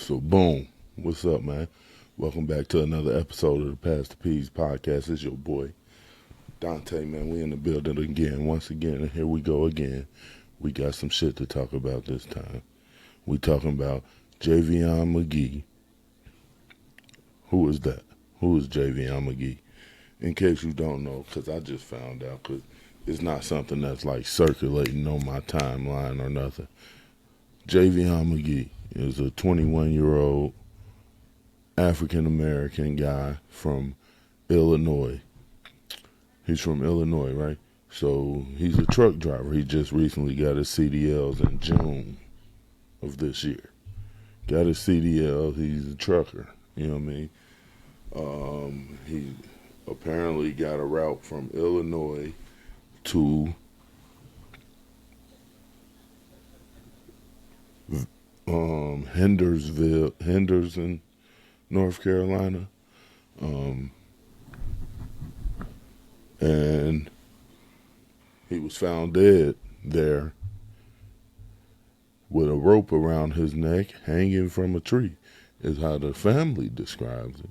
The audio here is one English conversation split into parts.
So boom, what's up, man? Welcome back to another episode of the Pass the Peas podcast. It's your boy Dante, man. We in the building again, once again, and here we go again. We got some shit to talk about this time. We talking about Javion McGee. Who is that? Who is Javion McGee? In case you don't know, because I just found out, because it's not something that's like circulating on my timeline or nothing. Javion McGee is a 21-year-old African American guy from Illinois. He's from Illinois, right? So he's a truck driver. He just recently got his CDLs in June of this year. Got his CDL. He's a trucker. You know what I mean? He apparently got a route from Illinois to Henderson, North Carolina. And he was found dead there with a rope around his neck hanging from a tree, is how the family describes it.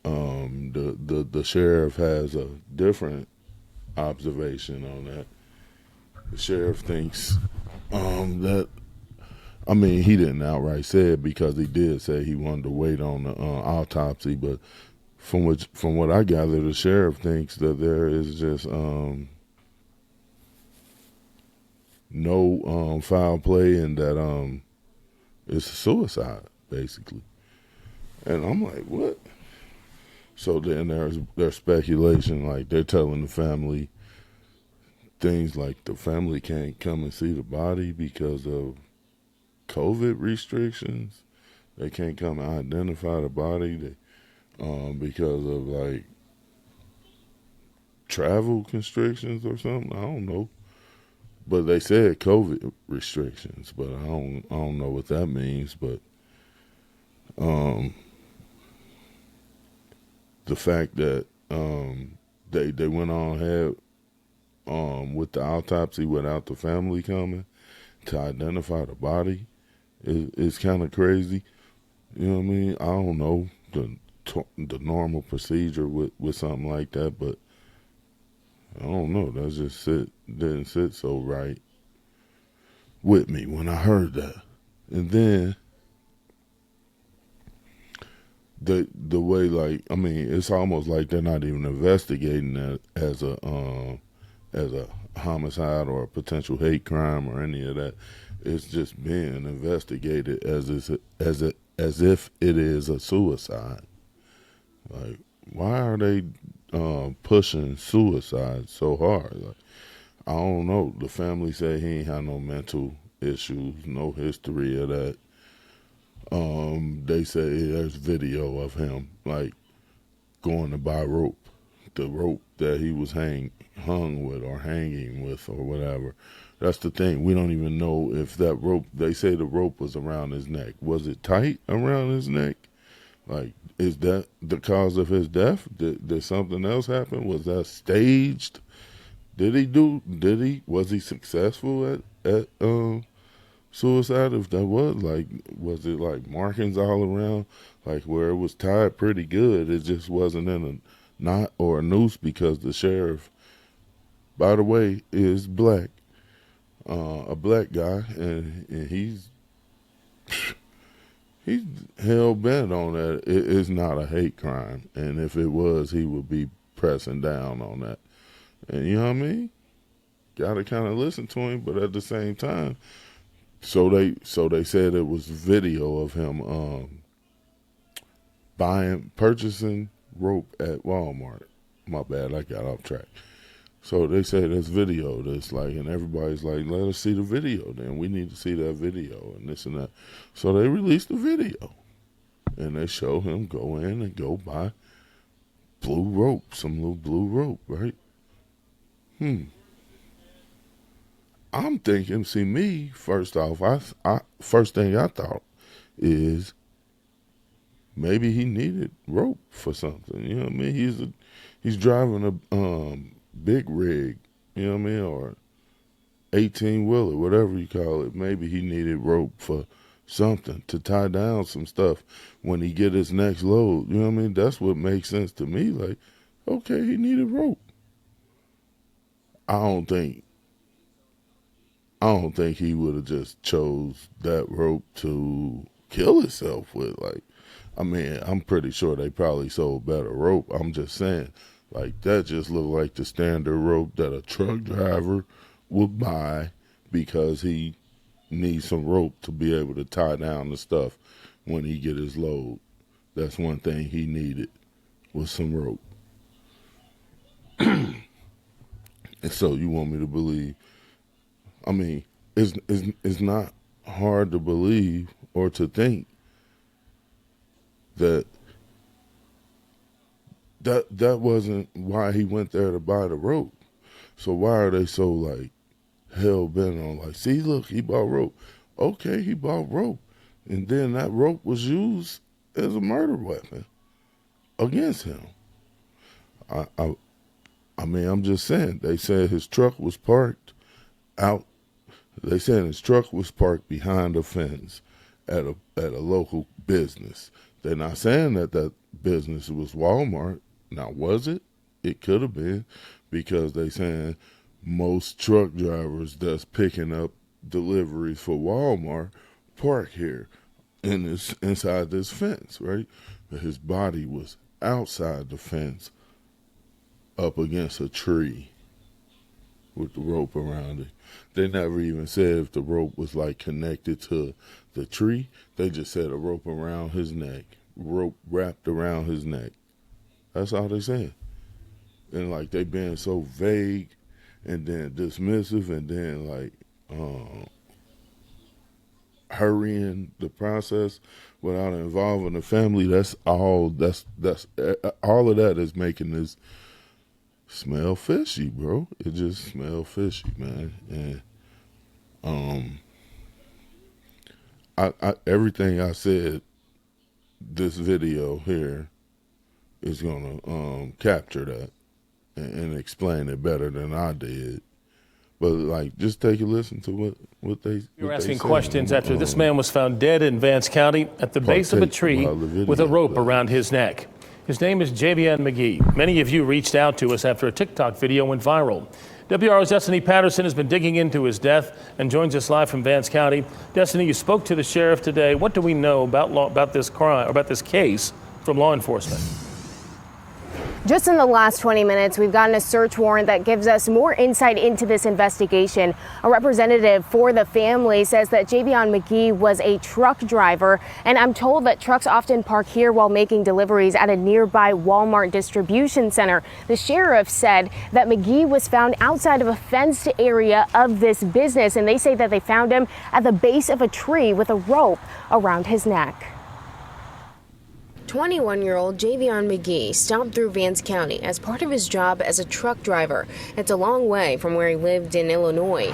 The sheriff has a different observation on that. The sheriff thinks that, I mean, he didn't outright say it because he did say he wanted to wait on the autopsy, but from what I gather, the sheriff thinks that there is just no foul play and that it's a suicide, basically. And I'm like, what? So then there's speculation, like they're telling the family things like the family can't come and see the body because of COVID restrictions. They can't come and identify the body because of like travel constrictions or something. I don't know. But they said COVID restrictions, but I don't know what that means. But the fact that they went on ahead with the autopsy without the family coming to identify the body is kind of crazy. You know what I mean? I don't know the normal procedure with something like that, but I don't know. That just didn't sit so right with me when I heard that. And then the way, like, I mean, it's almost like they're not even investigating that as a homicide or a potential hate crime or any of that. It's just being investigated as if it is a suicide. Like, why are they pushing suicide so hard? Like, I don't know. The family say he ain't had no mental issues, no history of that. They say there's video of him like going to buy rope, the rope that he was hung with or hanging with or whatever. That's the thing. We don't even know if that rope. They say the rope was around his neck. Was it tight around his neck? Like, is that the cause of his death? Did something else happen? Was that staged? Was he successful at suicide? If that was it like markings all around, like where it was tied pretty good, it just wasn't in a knot or a noose? Because the sheriff, by the way, is black, a black guy, and he's hell bent on that it is not a hate crime, and if it was, he would be pressing down on that. And you know what I mean? Gotta kind of listen to him, but at the same time, so they said it was video of him purchasing rope at Walmart. My bad, I got off track. So they say there's video that's like, and everybody's like, let us see the video then. We need to see that video and this and that. So they released the video. And they show him go in and go buy blue rope, some little blue rope, right? I'm thinking, see me, first off, first thing I thought is maybe he needed rope for something. You know what I mean? He's driving a big rig, you know what I mean, or 18 wheeler, whatever you call it. Maybe he needed rope for something to tie down some stuff when he get his next load. You know what I mean? That's what makes sense to me. Like, okay, he needed rope. I don't think he would have just chose that rope to kill himself with. Like, I mean, I'm pretty sure they probably sold better rope. I'm just saying, like, that just looked like the standard rope that a truck driver would buy because he needs some rope to be able to tie down the stuff when he get his load. That's one thing he needed, was some rope. And so you want me to believe, I mean, it's not hard to believe or to think that wasn't why he went there to buy the rope. So why are they so like hell bent on like, see, look, he bought rope. Okay, he bought rope. And then that rope was used as a murder weapon against him. I mean, I'm just saying, they said his truck was parked out. They said his truck was parked behind a fence at a local business. They're not saying that business was Walmart. Now, was it? It could have been, because they saying most truck drivers that's picking up deliveries for Walmart park here inside this fence, right? But his body was outside the fence, up against a tree with the rope around it. They never even said if the rope was like connected to the tree. They just said a rope around his neck, rope wrapped around his neck. That's all they said. And like they being so vague and then dismissive and then like hurrying the process without involving the family. That's all of that is making this smell fishy, bro. It just smell fishy, man. And I everything I said, this video here is gonna capture that and explain it better than I did. But like, just take a listen to what they. You're asking questions after this man was found dead in Vance County at the base of a tree with a rope around his neck. His name is Javion McGee. Many of you reached out to us after a TikTok video went viral. WRO's Destiny Patterson has been digging into his death and joins us live from Vance County. Destiny, you spoke to the sheriff today. What do we know about this crime, about this case, from law enforcement? Just in the last 20 minutes, we've gotten a search warrant that gives us more insight into this investigation. A representative for the family says that Javion McGee was a truck driver, and I'm told that trucks often park here while making deliveries at a nearby Walmart distribution center. The sheriff said that McGee was found outside of a fenced area of this business, and they say that they found him at the base of a tree with a rope around his neck. 21-year-old Javion McGee stopped through Vance County as part of his job as a truck driver. It's a long way from where he lived in Illinois.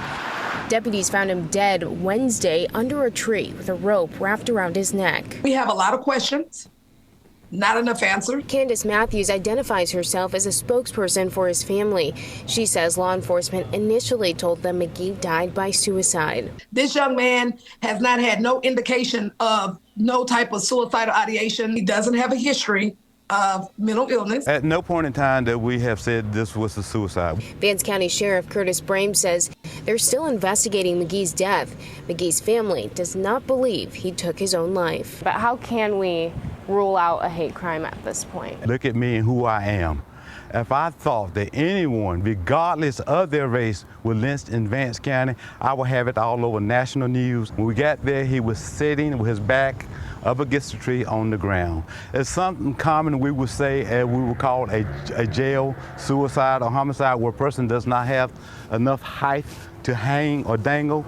Deputies found him dead Wednesday under a tree with a rope wrapped around his neck. We have a lot of questions, not enough answers. Candace Matthews identifies herself as a spokesperson for his family. She says law enforcement initially told them McGee died by suicide. This young man has not had no indication of no type of suicidal ideation. He doesn't have a history of mental illness. At no point in time that we have said this was a suicide. Vance County Sheriff Curtis Brame says they're still investigating McGee's death. McGee's family does not believe he took his own life. But how can we rule out a hate crime at this point? Look at me and who I am. If I thought that anyone, regardless of their race, was lynched in Vance County, I would have it all over national news. When we got there, he was sitting with his back up against the tree on the ground. It's something common we would say, as we would call a jail suicide or homicide, where a person does not have enough height to hang or dangle.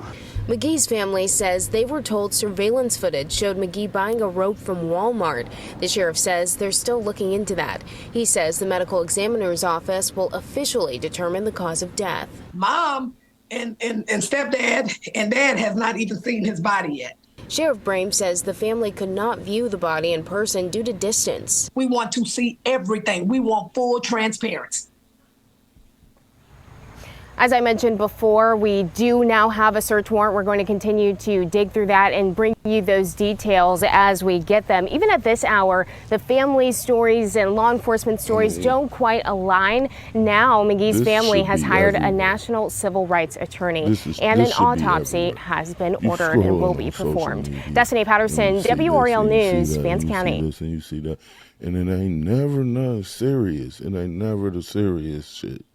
McGee's family says they were told surveillance footage showed McGee buying a rope from Walmart. The sheriff says they're still looking into that. He says the medical examiner's office will officially determine the cause of death. Mom and stepdad and dad has not even seen his body yet. Sheriff Brame says the family could not view the body in person due to distance. We want to see everything. We want full transparency. As I mentioned before, we do now have a search warrant. We're going to continue to dig through that and bring you those details as we get them. Even at this hour, the family stories and law enforcement stories don't quite align. Now, McGee's family has hired a national civil rights attorney, and an autopsy has been ordered and will be performed. Destiny Patterson, WRAL News, Vance County. You see that, and it ain't never nothing serious. It ain't never the serious shit.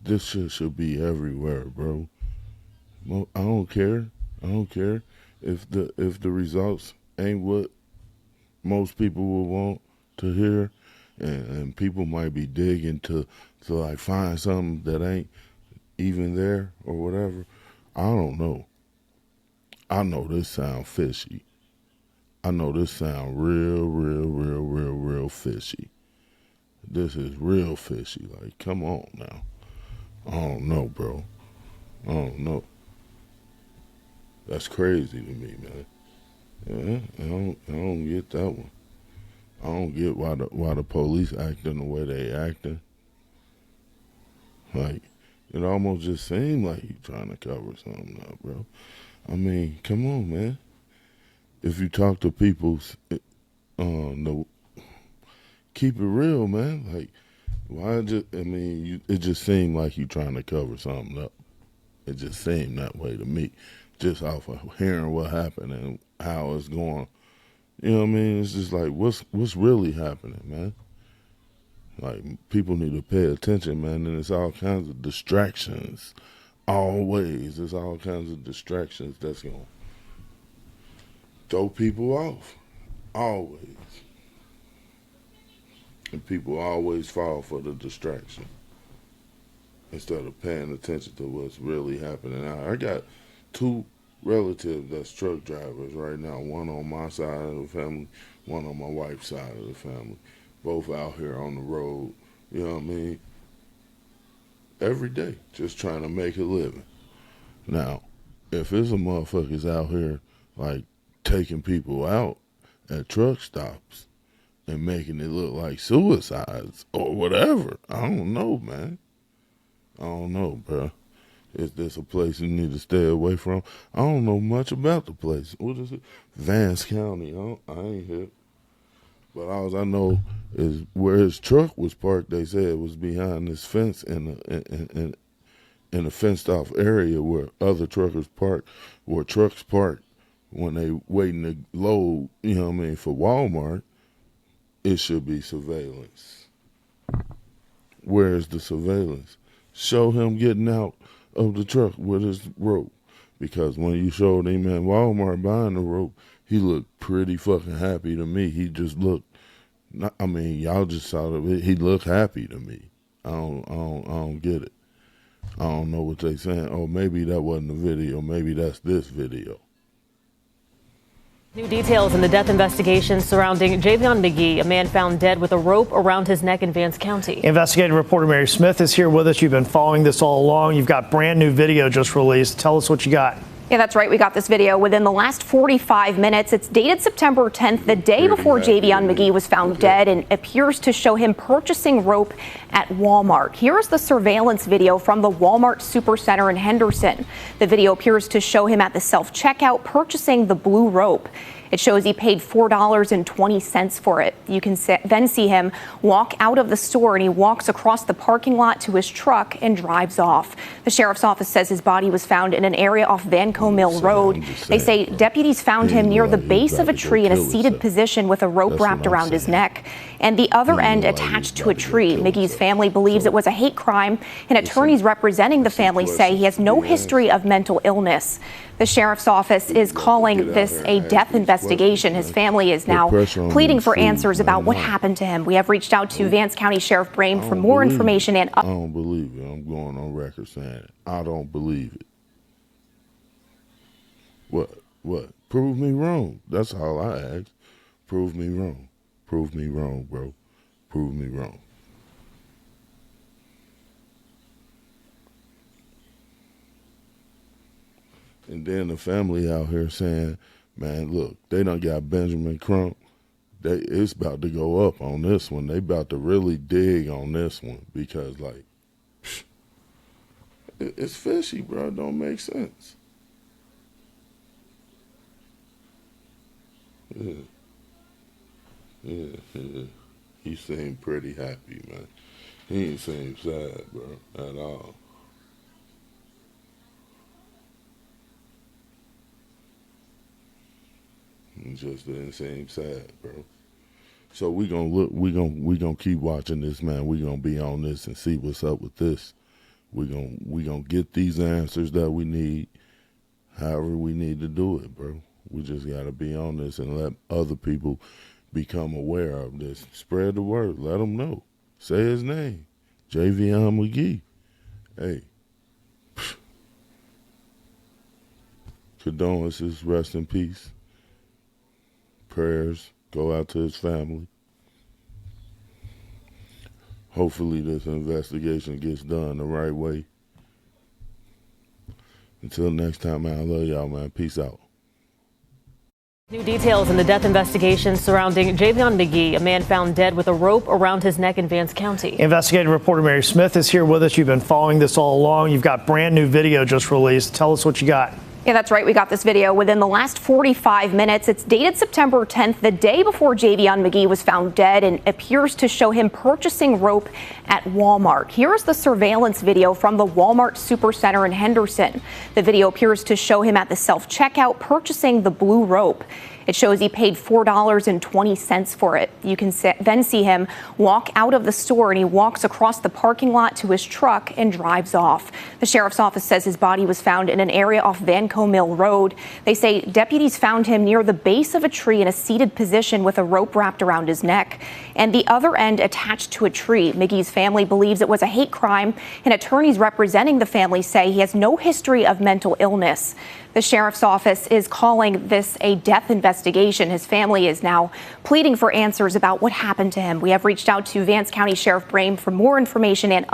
This shit should be everywhere, bro. I don't care. I don't care if the results ain't what most people will want to hear, and people might be digging to like find something that ain't even there or whatever. I don't know. I know this sound fishy. I know this sound real fishy. This is real fishy. Like, come on now. I don't know, bro. I don't know. That's crazy to me, man. Yeah, I don't get that one. I don't get why the police acting the way they acting. Like, it almost just seemed like you trying to cover something up, bro. I mean, come on, man. If you talk to people, keep it real, man. Like, it just seemed like you trying to cover something up. It just seemed that way to me, just off of hearing what happened and how it's going. You know what I mean? It's just like, what's really happening, man? Like, people need to pay attention, man, and it's all kinds of distractions. Always. There's all kinds of distractions that's going to throw people off. Always. And people always fall for the distraction instead of paying attention to what's really happening. I got two relatives that's truck drivers right now, one on my side of the family, one on my wife's side of the family, both out here on the road, you know what I mean, every day, just trying to make a living. Now, if it's a motherfuckers out here, like, taking people out at truck stops and making it look like suicides or whatever, I don't know, man. I don't know, bro. Is this a place you need to stay away from? I don't know much about the place. What is it? Vance County. I ain't here. But all I know is where his truck was parked, they said it was behind this fence in a fenced-off area where other truckers park, where trucks park when they waiting to load, you know what I mean, for Walmart. It should be surveillance. Where's the surveillance? Show him getting out of the truck with his rope. Because when you showed him at Walmart buying the rope, he looked pretty fucking happy to me. He just looked, y'all just saw it. He looked happy to me. I don't get it. I don't know what they saying. Oh, maybe that wasn't the video. Maybe that's this video. New details in the death investigation surrounding Javion McGee, a man found dead with a rope around his neck in Vance County. Investigative reporter Mary Smith is here with us. You've been following this all along. You've got brand new video just released. Tell us what you got. Yeah, that's right. We got this video within the last 45 minutes. It's dated September 10th, the day before Javion McGee was found dead, and appears to show him purchasing rope at Walmart. Here is the surveillance video from the Walmart Supercenter in Henderson. The video appears to show him at the self-checkout purchasing the blue rope. It shows he paid $4.20 for it. You can then see him walk out of the store, and he walks across the parking lot to his truck and drives off. The sheriff's office says his body was found in an area off Vanco Mill Road. They say deputies found him near the base of a tree in a seated position with a rope wrapped around his neck and the other end attached to a tree. McGee's family believes it was a hate crime, and attorneys representing the family say he has no history of mental illness. The sheriff's office is calling this a death investigation. His family is now pleading for answers about what happened to him. We have reached out to Vance County Sheriff Brame for more information. And I don't believe it. I'm going on record saying it. I don't believe it. What? Prove me wrong. That's all I ask. Prove me wrong. Prove me wrong, bro. Prove me wrong. And then the family out here saying, man, look, they done got Benjamin Crump. It's about to go up on this one. They about to really dig on this one because, like, It's fishy, bro. It don't make sense. Yeah. He seemed pretty happy, man. He ain't seem sad, bro, at all. He just didn't seem sad, bro. So we gonna keep watching this, man. We gonna be on this and see what's up with this. We gonna get these answers that we need, however we need to do it, bro. We just gotta be on this and let other people become aware of this. Spread the word. Let them know. Say his name, Javion McGee. Hey, condolences. Rest in peace. Prayers go out to his family. Hopefully this investigation gets done the right way. Until next time, man, I love y'all, man. Peace out. New details in the death investigation surrounding Javion McGee, a man found dead with a rope around his neck in Vance County. Investigative reporter Mary Smith is here with us. You've been following this all along. You've got brand new video just released. Tell us what you got. Yeah, that's right. We got this video within the last 45 minutes. It's dated September 10th, the day before Javion McGee was found dead, and appears to show him purchasing rope at Walmart. Here's the surveillance video from the Walmart Supercenter in Henderson. The video appears to show him at the self-checkout purchasing the blue rope. It shows he paid $4.20 for it. You can then see him walk out of the store, and he walks across the parking lot to his truck and drives off. The sheriff's office says his body was found in an area off Vanco Mill Road. They say deputies found him near the base of a tree in a seated position with a rope wrapped around his neck and the other end attached to a tree. McGee's family believes it was a hate crime, and attorneys representing the family say he has no history of mental illness. The sheriff's office is calling this a death investigation. His family is now pleading for answers about what happened to him. We have reached out to Vance County Sheriff Brame for more information and